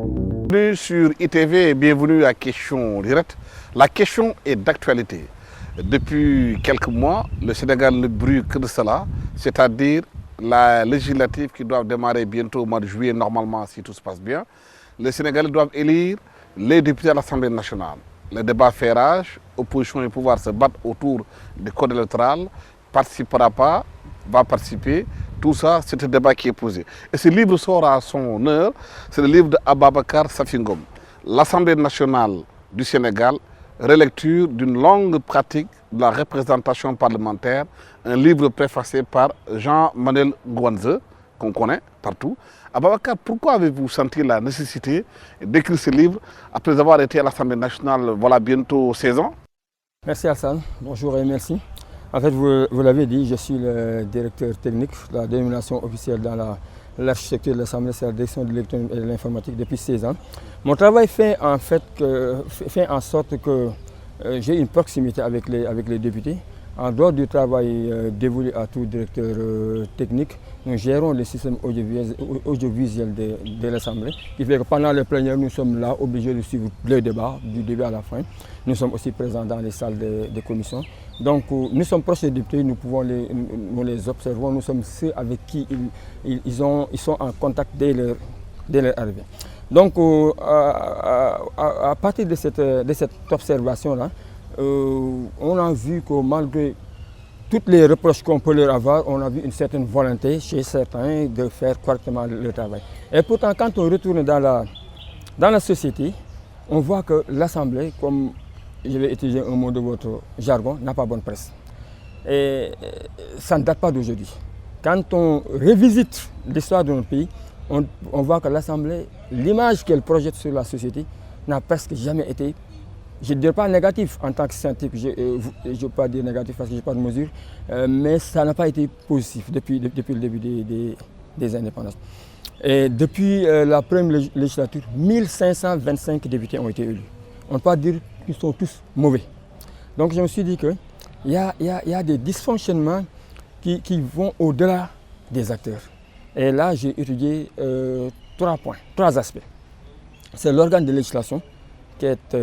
Bienvenue sur ITV et bienvenue à Question Directe. La question est d'actualité. Depuis quelques mois, le Sénégal ne brûle que de cela, c'est-à-dire la législative qui doit démarrer bientôt au mois de juillet, normalement, si tout se passe bien. Les Sénégalais doivent élire les députés à l'Assemblée nationale. Le débat fait rage, opposition et pouvoir se battent autour du code électoral, participera pas, va participer. Tout ça, c'est un débat qui est posé. Et ce livre sort à son heure, c'est le livre d'Ababakar Safingom, l'Assemblée nationale du Sénégal, relecture d'une longue pratique de la représentation parlementaire, un livre préfacé par Jean-Manuel Gouanze, qu'on connaît partout. Ababakar, pourquoi avez-vous senti la nécessité d'écrire ce livre après avoir été à l'Assemblée nationale, voilà bientôt 16 ans? Merci Hassan, bonjour et merci. En fait, vous l'avez dit, je suis le directeur technique de la dénomination officielle dans l'architecture de l'Assemblée, c'est la direction de l'électronique et de l'informatique depuis 16 ans. Mon travail fait en sorte que j'ai une proximité avec les députés. En dehors du travail dévolu à tout directeur technique, nous gérons le système audiovisuel de l'Assemblée, qui fait que pendant les plénières, nous sommes là obligés de suivre le débat du début à la fin. Nous sommes aussi présents dans les salles des commissions. Donc nous sommes proches des députés, nous les observons, nous sommes ceux avec qui ils sont en contact dès leur arrivée. Donc à partir de cette observation-là, on a vu que malgré toutes les reproches qu'on peut leur avoir, on a vu une certaine volonté chez certains de faire correctement le travail. Et pourtant, quand on retourne dans la société, on voit que l'Assemblée, comme je vais utiliser un mot de votre jargon, n'a pas bonne presse. Et ça ne date pas d'aujourd'hui. Quand on revisite l'histoire de notre pays, on voit que l'Assemblée, l'image qu'elle projette sur la société, n'a presque jamais été, je ne dirais pas négatif en tant que scientifique, je ne veux pas dire négatif parce que je n'ai pas de mesure, mais ça n'a pas été positif depuis le début des indépendances. Et depuis la première législature, 1525 députés ont été élus. On ne peut pas dire qu'ils sont tous mauvais. Donc je me suis dit qu'il y a des dysfonctionnements qui vont au-delà des acteurs. Et là, j'ai étudié 3 points, 3 aspects. C'est l'organe de législation, qui est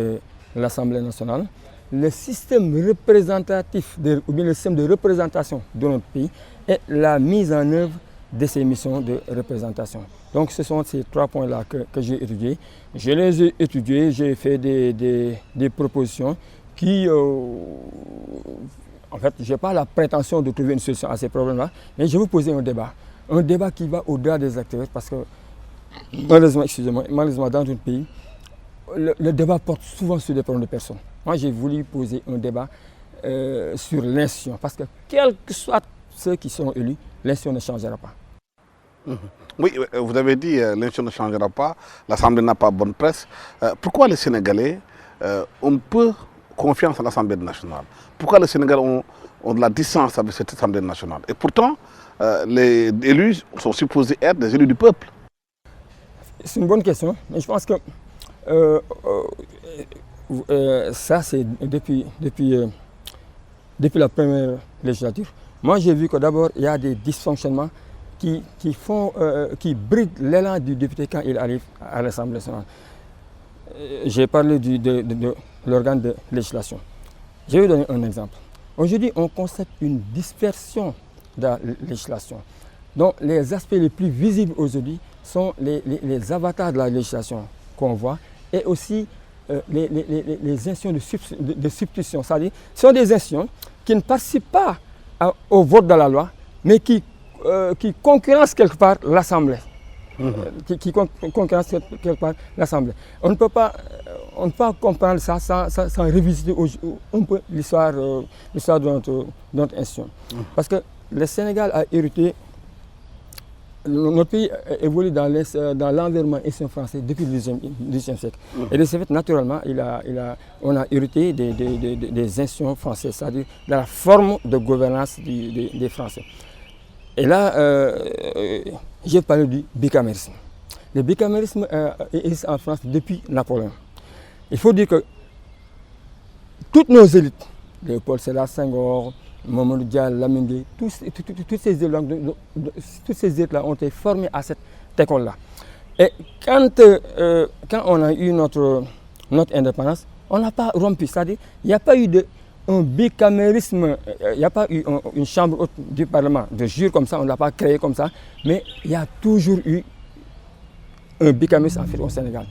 l'Assemblée nationale, le système représentatif, ou bien le système de représentation de notre pays, et la mise en œuvre de ces missions de représentation. Donc ce sont ces 3 points-là que j'ai étudiés. Je les ai étudiés, j'ai fait des propositions qui, en fait, je n'ai pas la prétention de trouver une solution à ces problèmes-là, mais je vais vous poser un débat qui va au-delà des acteurs, parce que malheureusement dans notre pays, le débat porte souvent sur des problèmes de personnes. Moi, j'ai voulu poser un débat sur l'institution, parce que quels que soient ceux qui seront élus, l'institution ne changera pas. Oui, vous avez dit l'institution ne changera pas, l'Assemblée n'a pas bonne presse. Pourquoi les Sénégalais ont peu confiance à l'Assemblée nationale? Pourquoi les Sénégalais ont de la distance avec cette Assemblée nationale? Et pourtant, les élus sont supposés être des élus du peuple. C'est une bonne question, mais je pense que ça, c'est depuis la première législature. Moi, j'ai vu que d'abord, il y a des dysfonctionnements qui brident l'élan du député quand il arrive à l'Assemblée nationale. J'ai parlé de l'organe de législation. Je vais donner un exemple. Aujourd'hui, on constate une dispersion de la législation. Donc, les aspects les plus visibles aujourd'hui sont les avatars de la législation qu'on voit, et aussi les institutions de substitution. C'est-à-dire, ce sont des institutions qui ne participent pas au vote de la loi, mais qui concurrencent quelque part l'Assemblée. Qui concurrencent quelque part l'Assemblée. On ne peut pas comprendre ça sans revisiter un peu l'histoire de notre institution. Parce que le Sénégal a hérité. Notre pays évolue dans l'environnement institutionnel français depuis le XVIIe siècle. Et de ce fait, naturellement, on a hérité des institutions françaises, c'est-à-dire de la forme de gouvernance des Français. Et là, j'ai parlé du bicamérisme. Le bicamérisme existe en France depuis Napoléon. Il faut dire que toutes nos élites, Léopold Sédar Senghor, Mamadou Dia, Lamine Gueye, toutes ces élites-là ont été formées à cette école-là. Et quand on a eu notre indépendance, on n'a pas rompu. C'est-à-dire il n'y a pas eu un bicamérisme, il n'y a pas eu une chambre haute du Parlement de jure comme ça, on ne l'a pas créé comme ça, mais il y a toujours eu un bicamérisme en fait, au Sénégal.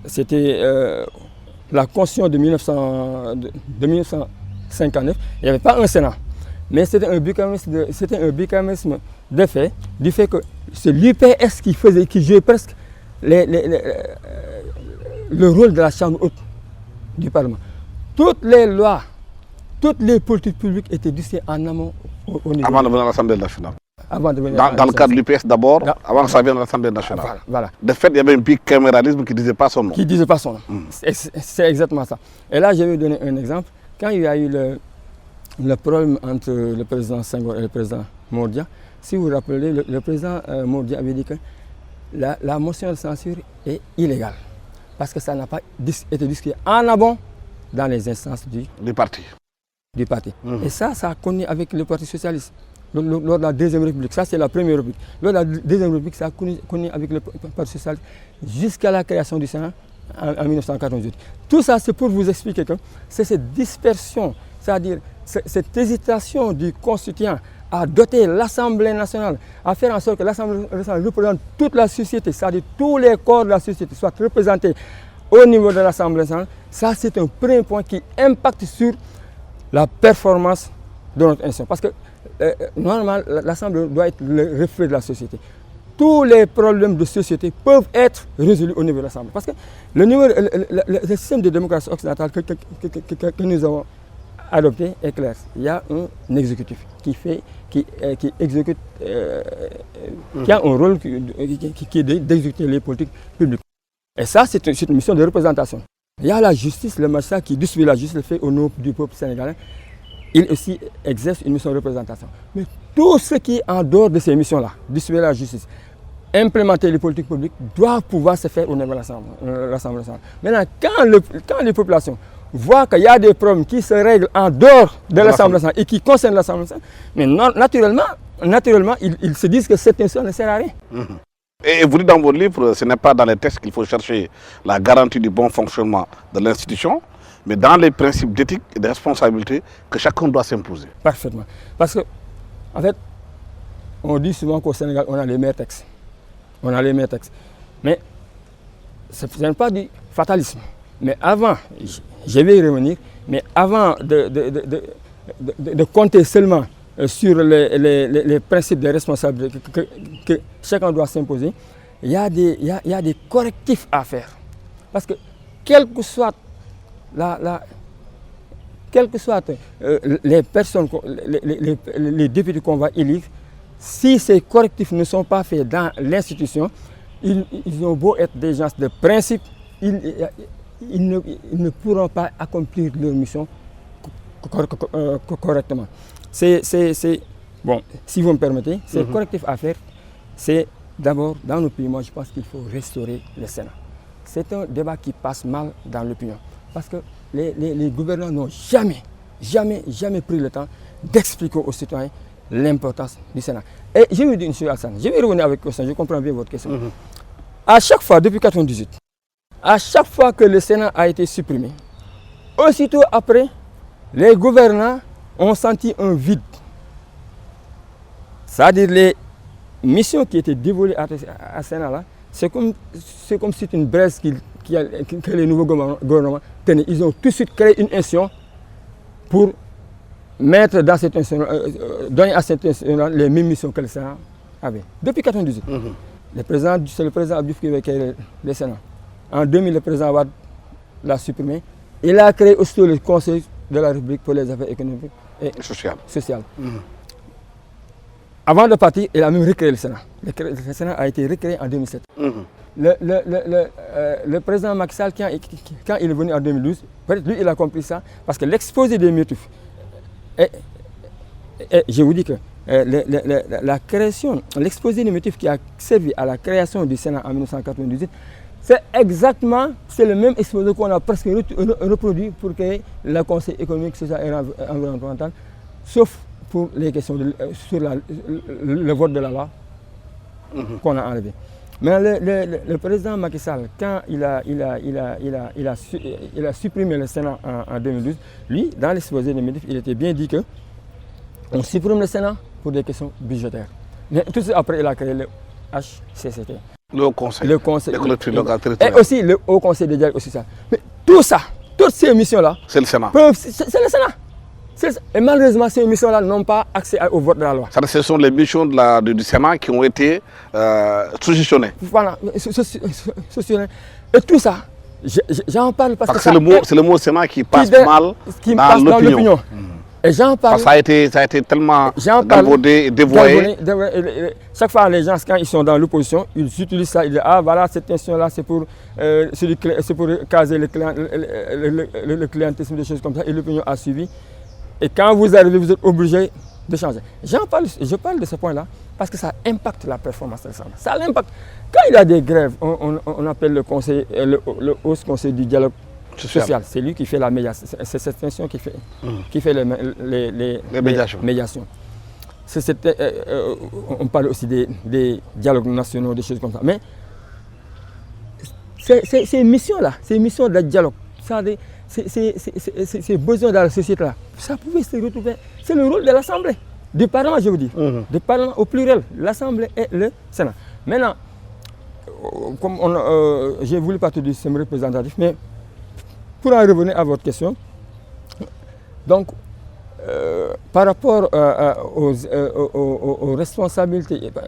C'était la Constitution de 1959, il n'y avait pas un Sénat, mais c'était un bicamérisme de fait, du fait que c'est l'UPS qui jouait presque le rôle de la chambre haute du Parlement. Toutes les lois, toutes les politiques publiques étaient discutées en amont au niveau. Avant de venir à l'Assemblée nationale. Avant de venir dans le cadre de l'UPS d'abord, avant que ça vienne à l'Assemblée nationale. Voilà. De fait, il y avait un bicaméralisme qui ne disait pas son nom. Qui ne disait pas son nom. C'est exactement ça. Et là, je vais vous donner un exemple. Quand il y a eu le problème entre le président Senghor et le président Mordia, si vous vous rappelez, le président Mordia avait dit que la motion de censure est illégale. Parce que ça n'a pas été discuté en amont dans les instances du parti. Et ça a connu avec le Parti socialiste. Lors de la Deuxième République, ça c'est la Première République. Lors de la Deuxième République, ça a connu avec le Parti socialiste jusqu'à la création du Sénat en 1988. Tout ça, c'est pour vous expliquer que c'est cette dispersion, c'est-à-dire cette hésitation du constituant à doter l'Assemblée nationale, à faire en sorte que l'Assemblée nationale représente toute la société, c'est-à-dire tous les corps de la société soient représentés au niveau de l'Assemblée nationale. Ça, c'est un premier point qui impacte sur la performance de notre institution. Parce que normalement, l'Assemblée doit être le reflet de la société. Tous les problèmes de société peuvent être résolus au niveau de l'Assemblée. Parce que le système de démocratie occidentale que nous avons adopté est clair. Il y a un exécutif qui exécute, qui a un rôle qui est d'exécuter les politiques publiques. Et ça, c'est une mission de représentation. Il y a la justice, le magistrat qui distribue la justice, le fait au nom du peuple sénégalais. Il aussi exerce une mission de représentation. Mais tout ce qui est en dehors de ces missions-là, distribuer la justice, implémenter les politiques publiques, doit pouvoir se faire au niveau de l'Assemblée nationale. Maintenant, quand les populations voient qu'il y a des problèmes qui se règlent en dehors de l'Assemblée nationale et qui concernent l'Assemblée nationale, mais naturellement, ils se disent que cette mission ne sert à rien. Et vous dites dans votre livre, ce n'est pas dans les textes qu'il faut chercher la garantie du bon fonctionnement de l'institution, mais dans les principes d'éthique et de responsabilité que chacun doit s'imposer. Parfaitement. Parce que, en fait, on dit souvent qu'au Sénégal, on a les meilleurs textes. Mais ce n'est pas du fatalisme. Mais avant, je vais y revenir, mais avant de compter seulement sur les principes de responsabilité que chacun doit s'imposer, il y a des correctifs à faire. Parce que quel que soit les personnes, les députés qu'on va élire, si ces correctifs ne sont pas faits dans l'institution, ils ont beau être des gens de principe, ils ne pourront pas accomplir leur mission correctement. Bon, si vous me permettez, ces correctifs à faire, c'est d'abord, dans nos pays, moi je pense qu'il faut restaurer le Sénat. C'est un débat qui passe mal dans l'opinion. Parce que les gouvernants n'ont jamais pris le temps d'expliquer aux citoyens l'importance du Sénat. Et je vais vous dire une chose, Alassane, je vais revenir avec votre question, je comprends bien votre question. À chaque fois, depuis 1998, à chaque fois que le Sénat a été supprimé, aussitôt après, les gouvernants ont senti un vide. C'est-à-dire les missions qui étaient dévolues à ce Sénat-là, c'est comme si c'était une braise que les nouveaux gouvernements tenaient. Ils ont tout de suite créé une institution pour mettre dans cette institution, donner à cette institution les mêmes missions que le Sénat avait. Depuis 1998, c'est le président Abdou qui avait créé le Sénat. En 2000, le président Wade l'a supprimé. Il a créé aussi le Conseil de la République pour les affaires économiques et sociales. Avant de partir, il a même recréé le Sénat. Le Sénat a été recréé en 2007. Le président Macky Sall, quand il est venu en 2012, lui, il a compris ça, parce que l'exposé des motifs, et je vous dis que la création, l'exposé des motifs qui a servi à la création du Sénat en 1998, c'est le même exposé qu'on a presque reproduit pour créer le Conseil économique, social et environnemental, sauf pour les questions sur le vote de la loi qu'on a enlevé. Mais le président Macky Sall, quand il a supprimé le Sénat en 2012, lui, dans l'exposé des médias, il était bien dit qu'on supprime le Sénat pour des questions budgétaires. Mais tout de suite après, il a créé le HCCT. Le Haut Conseil. Le Conseil. Et aussi le Haut Conseil de dialogue, aussi ça. Mais tout ça, toutes ces missions-là, c'est le Sénat. C'est le Sénat. Et malheureusement, ces missions-là n'ont pas accès au vote de la loi. Ce sont les missions du Sénat qui ont été suggestionnées. Voilà, et tout ça, j'en parle parce que c'est le mot Sénat qui passe mal dans l'opinion. Et j'en parle. Ça a été tellement galvaudé et dévoyé. Chaque fois, les gens, quand ils sont dans l'opposition, ils utilisent ça. Ils disent, ah voilà, cette question-là, c'est pour caser le clientélisme, des choses comme ça. Et l'opinion a suivi. Et quand vous arrivez, vous êtes obligé de changer. Je parle de ce point-là parce que ça impacte la performance de l'Assemblée. Ça l'impacte. Quand il y a des grèves, on appelle le Haut Conseil du dialogue social. C'est lui qui fait la médiation. C'est cette institution qui fait les médiations. On parle aussi des dialogues nationaux, des choses comme ça. Mais ces missions-là, ces missions de dialogue, ces besoins dans la société-là, ça pouvait se retrouver. C'est le rôle de l'Assemblée, du Parlement, je vous dis, du Parlement au pluriel, l'Assemblée et le Sénat. Maintenant, comme j'ai voulu partir du système représentatif, mais pour en revenir à votre question, donc, par rapport aux responsabilités, par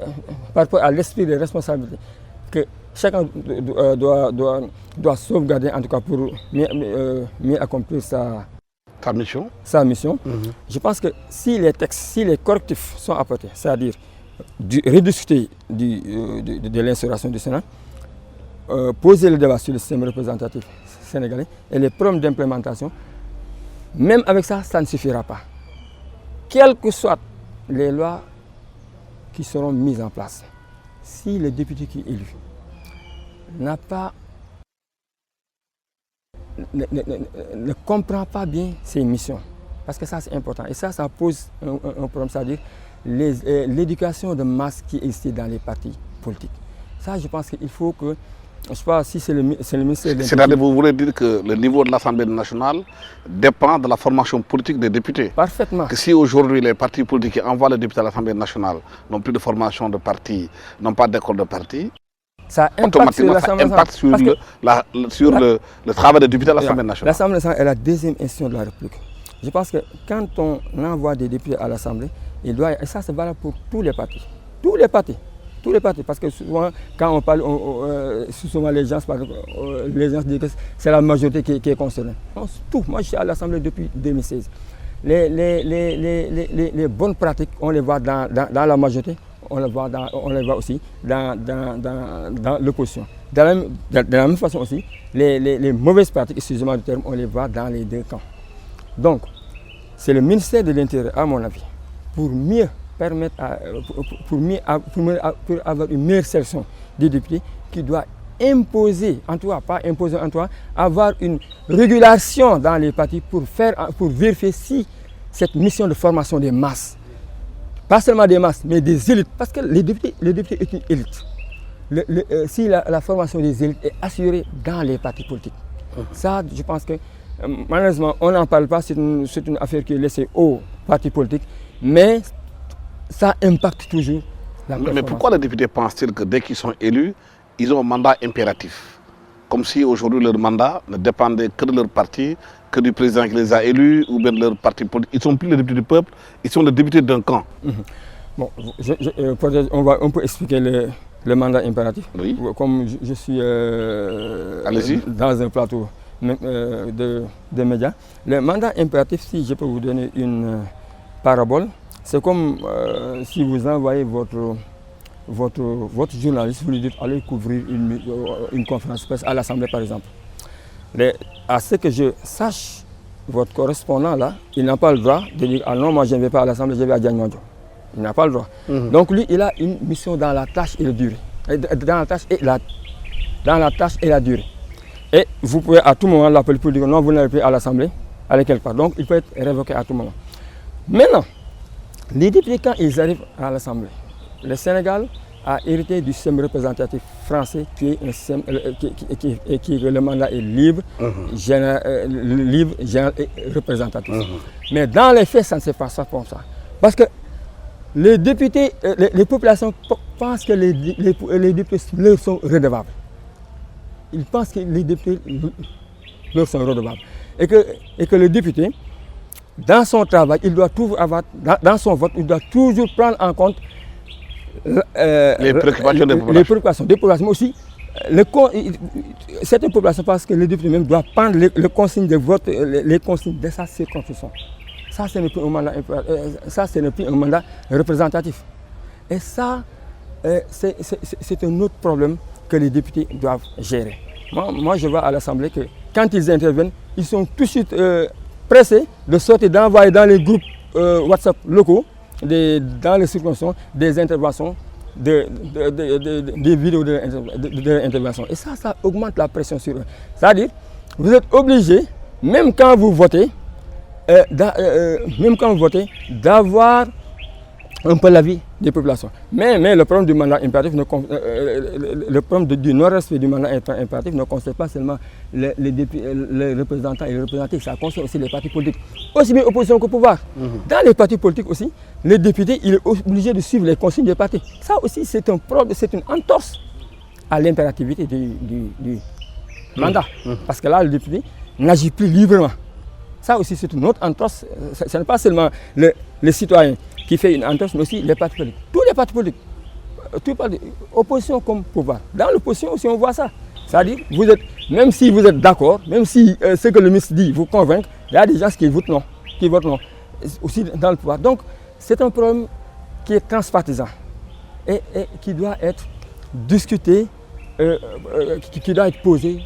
rapport à l'esprit des responsabilités, que chacun doit sauvegarder, en tout cas pour mieux accomplir sa mission. Je pense que si les textes, si les correctifs sont apportés, c'est-à-dire rediscuter de l'instauration du Sénat, poser le débat sur le système représentatif sénégalais et les problèmes d'implémentation, même avec ça, ça ne suffira pas. Quelles que soient les lois qui seront mises en place, si le député qui est élu ne comprend pas bien ses missions, parce que ça c'est important, et ça pose un problème, c'est-à-dire l'éducation de masse qui existe dans les partis politiques. Ça, je pense qu'il faut que, je ne sais pas si c'est le ministère de C'est-à-dire, vous voulez dire que le niveau de l'Assemblée nationale dépend de la formation politique des députés. Parfaitement. Que si aujourd'hui les partis politiques qui envoient les députés à l'Assemblée nationale n'ont plus de formation de parti, n'ont pas d'école de parti, ça impacte sur le travail des députés à l'Assemblée nationale. L'Assemblée nationale est la deuxième institution de la République. Je pense que quand on envoie des députés à l'Assemblée, et ça c'est valable pour tous les partis. Tous les partis, parce que souvent, quand on parle, souvent les gens disent que c'est la majorité qui est concernée. Non, tout. Moi, je suis à l'Assemblée depuis 2016. Les bonnes pratiques, on les voit dans la majorité, on les voit aussi dans l'opposition. De la même façon aussi, les mauvaises pratiques, excusez-moi du terme, on les voit dans les deux camps. Donc, c'est le ministère de l'Intérieur, à mon avis, pour mieux permettre, pour avoir une meilleure sélection des députés, qui doit imposer, en tout cas, pas imposer en tout cas, avoir une régulation dans les partis pour vérifier si cette mission de formation des masses, pas seulement des masses, mais des élites, parce que les députés est une élite. Si la formation des élites est assurée dans les partis politiques, ça, je pense que malheureusement, on n'en parle pas, c'est une affaire qui est laissée aux partis politiques, mais ça impacte toujours la performance. Mais pourquoi les députés pensent-ils que dès qu'ils sont élus, ils ont un mandat impératif? Comme si aujourd'hui leur mandat ne dépendait que de leur parti, que du président qui les a élus, ou bien de leur parti politique. Ils ne sont plus les députés du peuple, ils sont les députés d'un camp. Bon, on peut expliquer le mandat impératif. Oui. Comme je suis dans un plateau de médias. Le mandat impératif, si je peux vous donner une parabole, c'est comme si vous envoyez votre journaliste, vous lui dites allez couvrir une conférence presse à l'Assemblée par exemple. À ce que je sache, votre correspondant là, il n'a pas le droit de dire ah non, moi je ne vais pas à l'Assemblée, je vais à Diagnodio. Il n'a pas le droit. Donc lui, il a une mission dans la tâche et la durée. Dans la tâche et la durée. Et vous pouvez à tout moment l'appeler pour dire non, vous n'allez plus à l'Assemblée, allez quelque part. Donc il peut être révoqué à tout moment. Maintenant, les députés, quand ils arrivent à l'Assemblée, le Sénégal a hérité du système représentatif français qui est un système qui le mandat est libre, libre, général et représentatif. Mais dans les faits, ça ne se passe pas comme ça. Parce que les députés, les populations pensent que les députés leur sont redevables. Ils pensent que les députés leur sont redevables. Et que le député, dans son travail, il doit toujours avoir, dans son vote, il doit toujours prendre en compte les préoccupations des populations. Les préoccupations des populations, mais aussi certaines populations pensent que le député même doit prendre les consignes de vote, les consignes de sa circonscription. Ça, ce n'est plus un mandat représentatif. Et ça, c'est un autre problème que les députés doivent gérer. Moi, je vois à l'Assemblée que quand ils interviennent, ils sont tout de suite pressés de sortir, d'envoyer dans les groupes WhatsApp locaux, dans les circonscriptions, des interventions, des vidéos de l'intervention. Et ça augmente la pression sur eux. C'est-à-dire, vous êtes obligé, même quand vous votez, d'avoir un peu l'avis des populations. Mais le problème du mandat impératif, le problème du non-respect du mandat impératif ne concerne pas seulement les représentants et les représentés, ça concerne aussi les partis politiques, aussi bien opposition qu'au pouvoir. Dans les partis politiques aussi, les députés, il est obligé de suivre les consignes des partis. Ça aussi, c'est un problème, c'est une entorse à l'impérativité du mandat. Parce que là, le député n'agit plus librement. Ça aussi, c'est une autre entorse. Ce n'est pas seulement les citoyens qui fait une entorse, mais aussi les partis politiques. Tous les partis politiques, opposition comme pouvoir. Dans l'opposition aussi, on voit ça. C'est-à-dire, même si vous êtes d'accord, même si ce que le ministre dit vous convainc, il y a des gens qui votent non, aussi dans le pouvoir. Donc, c'est un problème qui est transpartisan et qui doit être discuté, qui doit être posé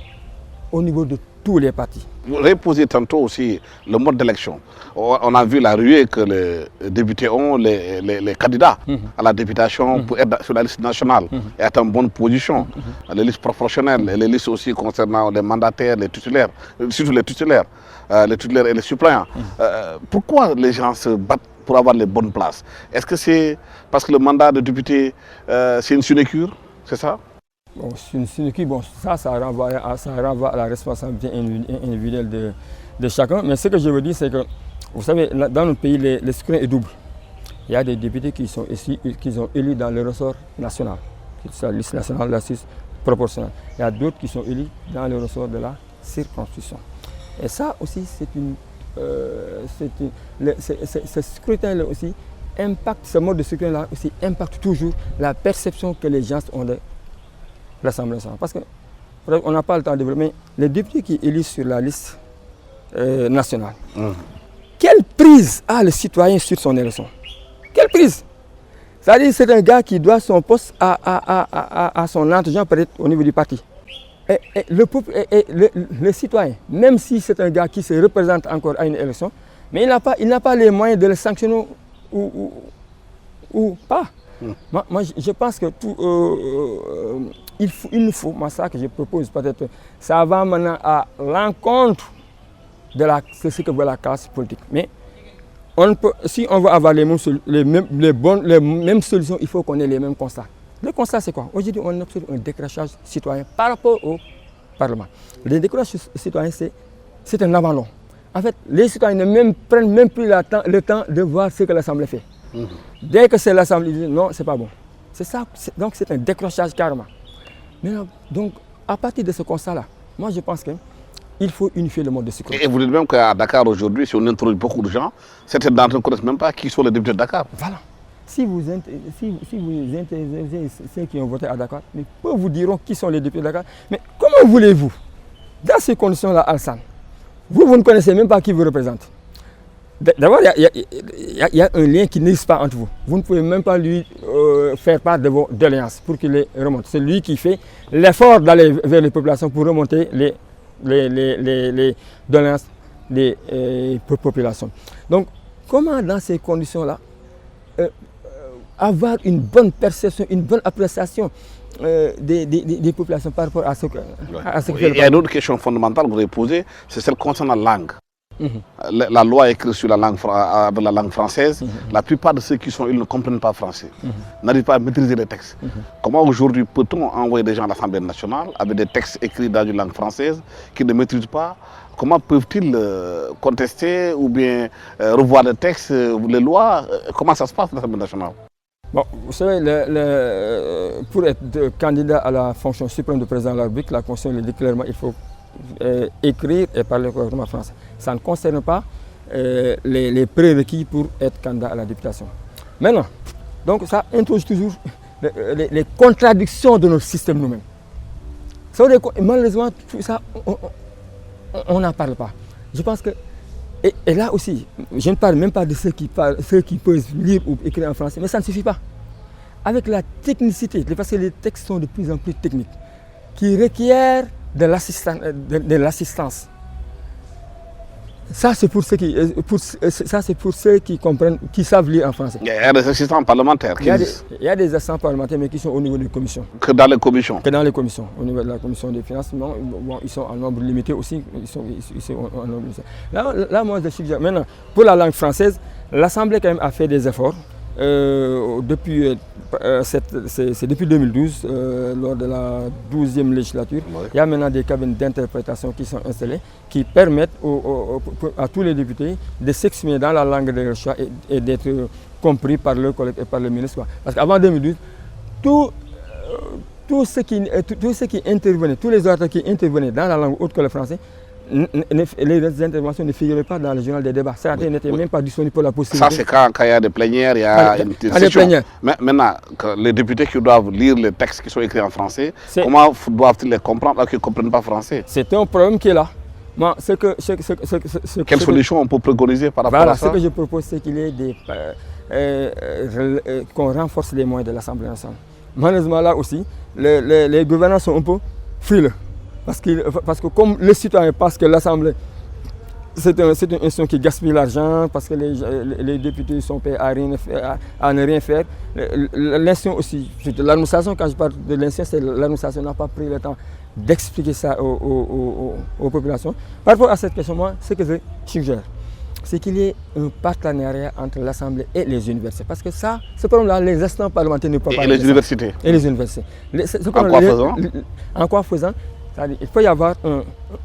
au niveau de tous les partis. Vous avez posé tantôt aussi le mode d'élection. On a vu la ruée que les députés ont, les candidats à la députation pour être sur la liste nationale et être en bonne position. Les listes proportionnelles et les listes aussi concernant les mandataires, les titulaires, surtout les titulaires et les suppléants. Pourquoi les gens se battent pour avoir les bonnes places? Est-ce que c'est parce que le mandat de député, c'est une sinécure? C'est ça? Bon, ça renvoie à la responsabilité individuelle de chacun. Mais ce que je veux dire, c'est que, vous savez, dans notre pays, le scrutin est double. Il y a des députés qui sont élus dans le ressort national, c'est la liste nationale, la liste proportionnelle. Il y a d'autres qui sont élus dans le ressort de la circonscription. Et ça aussi, ce scrutin-là aussi impacte, ce mode de scrutin-là aussi impacte toujours la perception que les gens ont de l'Assemblée nationale. Parce qu'on n'a pas le temps de développer, mais les députés qui élisent sur la liste nationale, quelle prise a le citoyen sur son élection? Quelle prise? C'est-à-dire que c'est un gars qui doit son poste à son entretien peut-être au niveau du parti. Et le citoyen, même si c'est un gars qui se représente encore à une élection, mais il n'a pas les moyens de le sanctionner ou pas. Moi, je pense que il nous faut, moi ça que je propose peut-être, ça va maintenant à l'encontre de ce que veut la classe politique. Mais si on veut avoir les mêmes solutions, il faut qu'on ait les mêmes constats. Le constat c'est quoi? Aujourd'hui on observe un décrochage citoyen par rapport au Parlement. Le décrochage citoyen c'est un abandon. En fait, les citoyens ne prennent même plus le temps de voir ce que l'Assemblée fait. Dès que c'est l'Assemblée, ils disent non, c'est pas bon. C'est ça, donc c'est un décrochage carrément. Maintenant, donc, à partir de ce constat-là, moi je pense qu'il faut unifier le mode de scrutin. Et vous dites même qu'à Dakar aujourd'hui, si on introduit beaucoup de gens, certains d'entre eux ne connaissent même pas qui sont les députés de Dakar. Voilà. Si vous interrogez ceux qui ont voté à Dakar, peu vous diront qui sont les députés de Dakar. Mais comment voulez-vous, dans ces conditions-là, Alassane, vous ne connaissez même pas qui vous représente. D'abord, il y a un lien qui n'existe pas entre vous. Vous ne pouvez même pas lui faire part de vos doléances pour qu'il les remonte. C'est lui qui fait l'effort d'aller vers les populations pour remonter les doléances des populations. Donc, comment dans ces conditions-là avoir une bonne perception, une bonne appréciation des populations par rapport à ce que... Il y a d'autres questions fondamentales que vous avez posées, c'est celle concernant la langue. La loi est écrite sur la langue, avec la langue française. La plupart de ceux qui sont, ils ne comprennent pas français, n'arrivent pas à maîtriser les textes. Comment aujourd'hui peut-on envoyer des gens à l'Assemblée nationale avec des textes écrits dans une langue française qu'ils ne maîtrisent pas? Comment peuvent-ils contester ou bien revoir les textes, les lois? Comment ça se passe à l'Assemblée nationale? Bon, vous savez, pour être candidat à la fonction suprême de président de la République, la Constitution le dit clairement, il faut écrire et parler correctement français. Ça ne concerne pas les prérequis pour être candidat à la députation. Maintenant, donc ça introduit toujours les contradictions de notre système nous-mêmes. Malheureusement, tout ça, on n'en parle pas. Je pense que, et là aussi, je ne parle même pas de ceux qui peuvent lire ou écrire en français, mais ça ne suffit pas. Avec la technicité, parce que les textes sont de plus en plus techniques, qui requièrent de l'assistance. Ça, c'est pour ceux qui comprennent, qui savent lire en français. Il y a des assistants parlementaires. Il y a des assistants parlementaires, mais qui sont au niveau des commissions. Que dans les commissions. Que dans les commissions. Au niveau de la commission des finances, bon, ils sont en nombre limité aussi. Ils sont en nombre limité. Là, moi, je suggère. Maintenant, pour la langue française, l'Assemblée quand même a fait des efforts. Depuis 2012, lors de la 12e législature, il y a maintenant des cabines d'interprétation qui sont installées, qui permettent à tous les députés de s'exprimer dans la langue de leur choix et d'être compris par leurs collègues et par le ministre. Parce qu'avant 2012, tous ceux qui intervenaient, tous les orateurs qui intervenaient dans la langue autre que le français, les interventions ne figuraient pas dans le journal des débats. Certains n'étaient même pas disponibles pour la possibilité. Ça, c'est quand il y a des plénières, il y a une session. Mais maintenant, les députés qui doivent lire les textes qui sont écrits en français, comment doivent-ils les comprendre alors qu'ils ne comprennent pas français? C'est un problème qui est là. Quelle solution on peut préconiser par rapport à ça? Ce que je propose, c'est qu'il y ait qu'on renforce les moyens de l'Assemblée nationale. Malheureusement, là aussi, les gouvernants sont un peu frileux. Parce que comme les citoyens pensent que l'Assemblée, c'est une institution qui gaspille l'argent, parce que les députés sont payés à ne rien faire. L'institution aussi, l'administration, quand je parle de l'institution, c'est l'administration n'a pas pris le temps d'expliquer ça aux populations. Par rapport à cette question, moi, ce que je suggère, c'est qu'il y ait un partenariat entre l'Assemblée et les universités. Parce que ça, ce problème-là, les assistants parlementaires ne peuvent pas. Et les universités. Et les universités. En quoi faisant? En quoi faisant? Il faut y avoir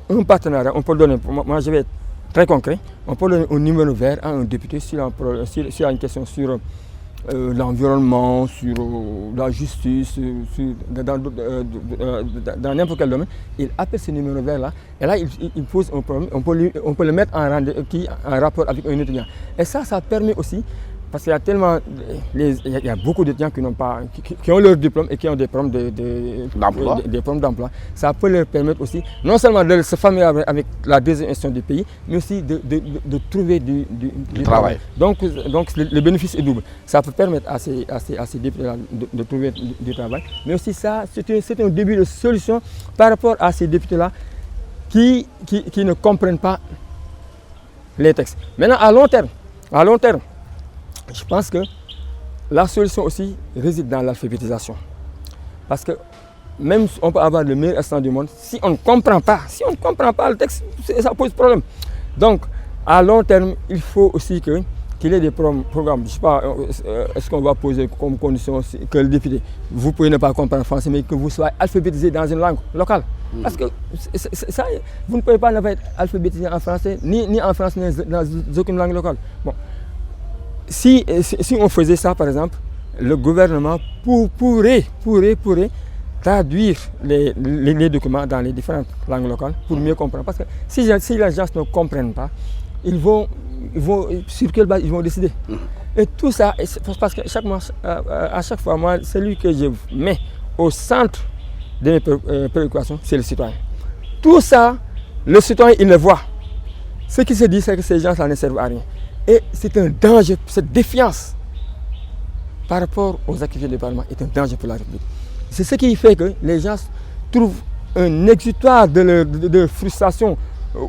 un partenariat. On peut donner, moi je vais être très concret, on peut donner un numéro vert à un député s'il y a une question sur l'environnement, sur la justice, dans n'importe quel domaine. Il appelle ce numéro vert là, et là il pose un problème, on peut le mettre en rapport avec un étudiant. Et ça permet aussi, parce qu'il y a tellement, il y a beaucoup d'étudiants qui ont leur diplôme et qui ont des problèmes d'emploi. Ça peut leur permettre aussi, non seulement de se familiariser avec la deuxième institution du pays, mais aussi de trouver du travail. Donc le bénéfice est double. Ça peut permettre à ces députés-là de trouver du travail, mais aussi ça, c'est un début de solution par rapport à ces députés-là qui ne comprennent pas les textes. Maintenant, à long terme, je pense que la solution aussi réside dans l'alphabétisation. Parce que même si on peut avoir le meilleur assistant du monde, si on ne comprend pas le texte, ça pose problème. Donc, à long terme, il faut aussi qu'il y ait des programmes. Je ne sais pas, est-ce qu'on va poser comme condition que le député, vous pouvez ne pas comprendre le français, mais que vous soyez alphabétisé dans une langue locale. Parce que ça, vous ne pouvez pas être alphabétisé en français, ni en français, ni dans aucune langue locale. Bon. Si on faisait ça, par exemple, le gouvernement pourrait traduire les documents dans les différentes langues locales pour mieux comprendre. Parce que si les gens ne comprennent pas, sur quelle base ils vont décider. Et tout ça, parce que à chaque fois, moi, celui que je mets au centre de mes préoccupations, c'est le citoyen. Tout ça, le citoyen, il le voit. Ce qui se dit, c'est que ces gens-là ne servent à rien. Et c'est un danger, cette défiance par rapport aux activités du Parlement est un danger pour la République. C'est ce qui fait que les gens trouvent un exutoire de frustration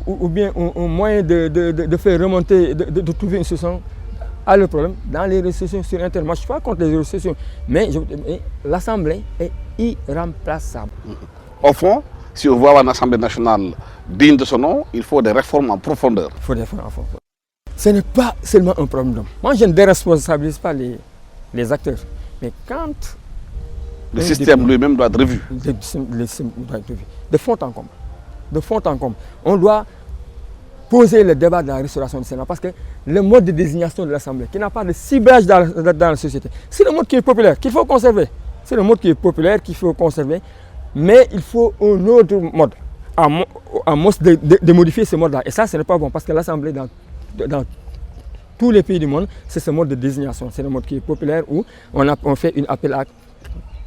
ou bien un moyen de faire remonter, de trouver une solution à le problème dans les réseaux sociaux sur Internet. Moi, je ne suis pas contre les réseaux sociaux, mais l'Assemblée est irremplaçable. Au fond, Si on veut avoir une Assemblée nationale digne de son nom, il faut des réformes en profondeur. Il faut des réformes en profondeur. Ce n'est pas seulement un problème d'homme. Moi, je ne déresponsabilise pas les acteurs. Mais quand le système lui-même doit être revu. Le système doit être revu. De fond en comble. De fond en comble. On doit poser le débat de la restauration du Sénat parce que le mode de désignation de l'Assemblée, qui n'a pas de ciblage dans la société, c'est le mode qui est populaire, qu'il faut conserver. C'est le mode qui est populaire qu'il faut conserver, mais il faut un autre mode, de modifier ce mode-là. Et ça, ce n'est pas bon parce que l'Assemblée, dans tous les pays du monde, c'est ce mode de désignation. C'est le mode qui est populaire où on fait un appel à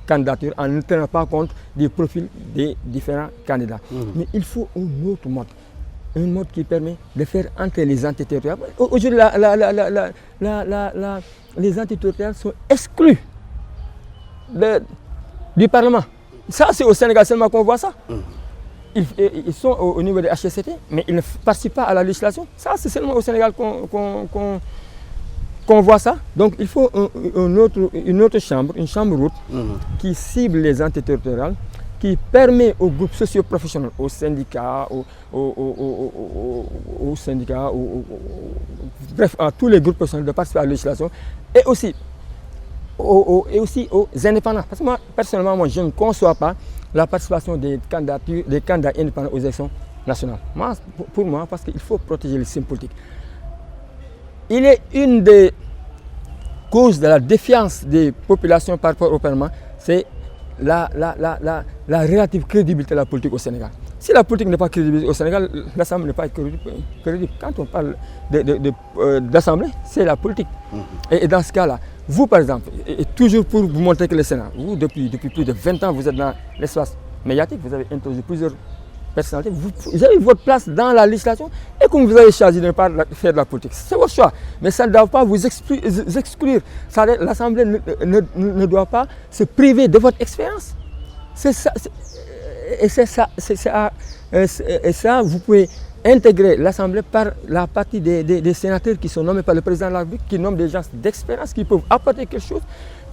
candidature en ne tenant pas compte des profils des différents candidats. Mais il faut un autre mode. Un mode qui permet de faire entrer les entités territoriales. Aujourd'hui, les entités territoriales sont exclues du Parlement. Ça, c'est au Sénégal seulement qu'on voit ça. Ils sont au niveau des HCCT, mais ils ne participent pas à la législation. Ça, c'est seulement au Sénégal qu'on voit ça. Donc, il faut une autre chambre, une chambre haute, qui cible les entités territoriales, qui permet aux groupes socio-professionnels, aux syndicats, bref, à tous les groupes professionnels de participer à la législation, et aussi aux indépendants. Parce que moi, personnellement, je ne conçois pas la participation des candidats indépendants aux élections nationales. Pour moi, parce qu'il faut protéger le système politique. Il est une des causes de la défiance des populations par rapport au Parlement, c'est la relative crédibilité de la politique au Sénégal. Si la politique n'est pas crédible au Sénégal, l'Assemblée n'est pas crédible. Quand on parle d'Assemblée, c'est la politique. Et dans ce cas-là, vous par exemple, et toujours pour vous montrer que le Sénat, vous depuis plus de 20 ans, vous êtes dans l'espace médiatique, vous avez interrogé plusieurs personnalités, vous avez votre place dans la législation et comme vous avez choisi de ne pas faire de la politique, c'est votre choix. Mais ça ne doit pas vous exclure. L'Assemblée ne doit pas se priver de votre expérience. C'est ça. Et ça, vous pouvez intégrer l'Assemblée par la partie des sénateurs qui sont nommés par le président de la République, qui nomment des gens d'expérience, qui peuvent apporter quelque chose.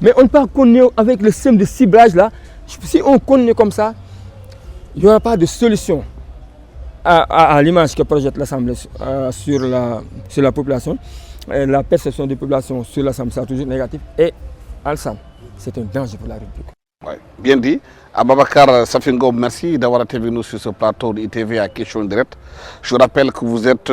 Mais on ne peut pas continuer avec le système de ciblage là. Si on continue comme ça, il n'y aura pas de solution à l'image que projette l'Assemblée sur la population. La perception des populations sur l'Assemblée sera toujours négative. Et Al-Sam, c'est un danger pour la République. Ouais, bien dit. Ababakar Safingo, merci d'avoir été venu sur ce plateau d'ITV à Question Directe. Je rappelle que vous êtes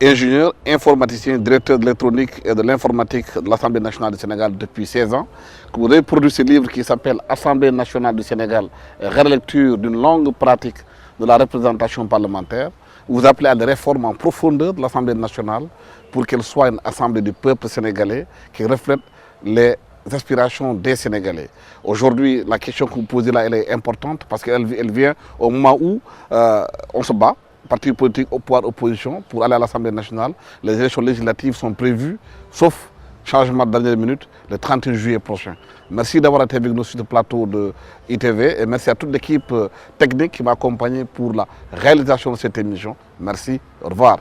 ingénieur, informaticien, directeur de l'électronique et de l'informatique de l'Assemblée nationale du Sénégal depuis 16 ans. Que vous avez produit ce livre qui s'appelle Assemblée nationale du Sénégal, relecture d'une longue pratique de la représentation parlementaire. Vous appelez à des réformes en profondeur de l'Assemblée nationale pour qu'elle soit une assemblée du peuple sénégalais qui reflète les aspirations des Sénégalais. Aujourd'hui, la question que vous posez là, elle est importante parce qu'elle vient au moment où on se bat, partis politiques au pouvoir, opposition, pour aller à l'Assemblée nationale. Les élections législatives sont prévues, sauf changement de dernière minute, le 31 juillet prochain. Merci d'avoir été avec nous sur le plateau de ITV et merci à toute l'équipe technique qui m'a accompagné pour la réalisation de cette émission. Merci, au revoir.